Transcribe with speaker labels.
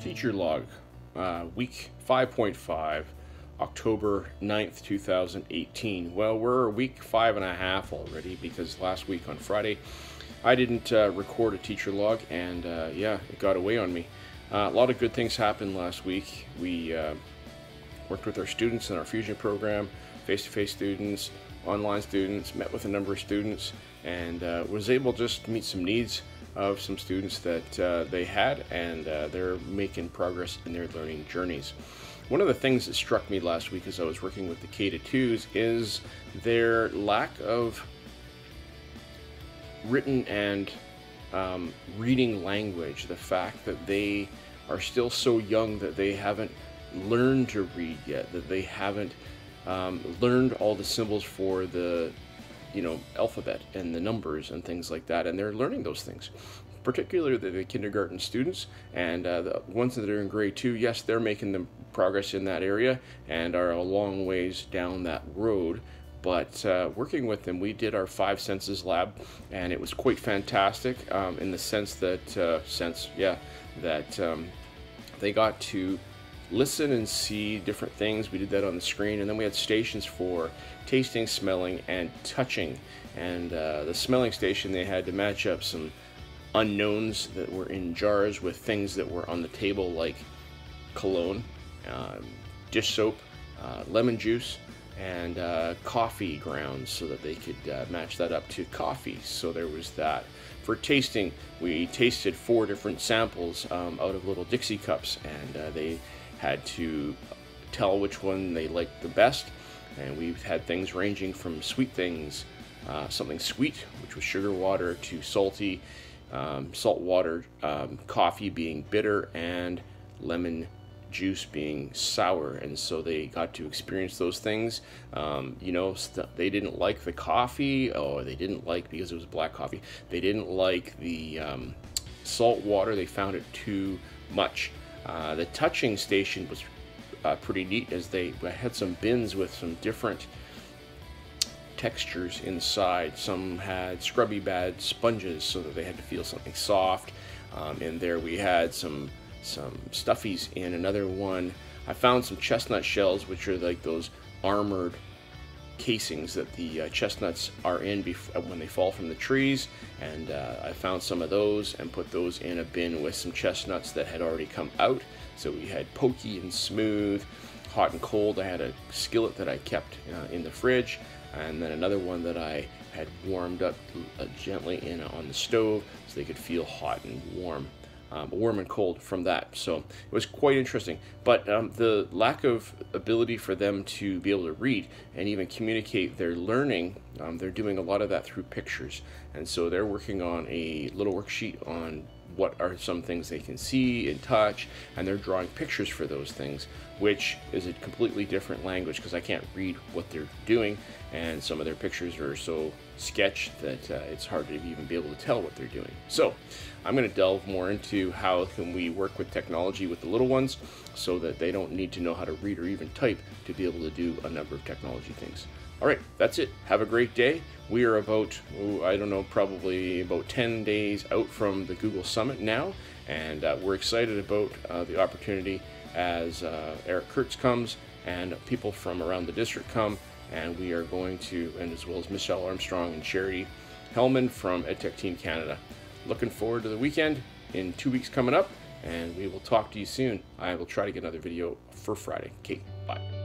Speaker 1: Teacher log, week 5.5, October 9th, 2018. Well, we're week 5.5 already because last week on Friday I didn't record a teacher log, and yeah, it got away on me. A lot of good things happened last week. We worked with our students in our Fusion program, face-to-face students, online students, met with a number of students, and was able just to meet some needs of some students that they had, and they're making progress in their learning journeys. One of the things that struck me last week as I was working with the K-2s is their lack of written and reading language. The fact that they are still so young that they haven't learned to read yet, that they haven't learned all the symbols for the alphabet and the numbers and things like that, and they're learning those things, particularly the kindergarten students, and the ones that are in grade 2. Yes, they're making the progress in that area and are a long ways down that road, but working with them, we did our 5 senses lab, and it was quite fantastic in the sense that they got to listen and see different things. We did that on the screen, and then we had stations for tasting, smelling, and touching. And the smelling station, they had to match up some unknowns that were in jars with things that were on the table, like cologne, dish soap, lemon juice, and coffee grounds, so that they could match that up to coffee. So there was that. For tasting, we tasted 4 different samples out of little Dixie cups, and they had to tell which one they liked the best. And we've had things ranging from sweet things, something sweet, which was sugar water, to salty, salt water, coffee being bitter, and lemon juice being sour. And so they got to experience those things. They didn't like the coffee, or they didn't like, because it was black coffee, they didn't like the salt water. They found it too much. The touching station was pretty neat, as they had some bins with some different textures inside. Some had scrubby bad sponges, so that they had to feel something soft. In there we had some stuffies. In another one, I found some chestnut shells, which are like those armored casings that the chestnuts are in when they fall from the trees, and I found some of those and put those in a bin with some chestnuts that had already come out. So we had pokey and smooth, hot and cold. I had a skillet that I kept in the fridge, and then another one that I had warmed up gently on the stove, so they could feel hot and warm. Warm and cold from that. So it was quite interesting. But the lack of ability for them to be able to read and even communicate their learning, they're doing a lot of that through pictures. And so they're working on a little worksheet on what are some things they can see and touch, and they're drawing pictures for those things, which is a completely different language, because I can't read what they're doing, and some of their pictures are so sketched that it's hard to even be able to tell what they're doing. So I'm going to delve more into how can we work with technology with the little ones, so that they don't need to know how to read or even type to be able to do a number of technology things. All right, that's it. Have a great day. We are about, probably about 10 days out from the Google Summit now, and we're excited about the opportunity as Eric Kurtz comes and people from around the district come, and we are going to, and as well as Michelle Armstrong and Sherry Hellman from EdTech Team Canada. Looking forward to the weekend in 2 weeks coming up, and we will talk to you soon. I will try to get another video for Friday. Okay, bye.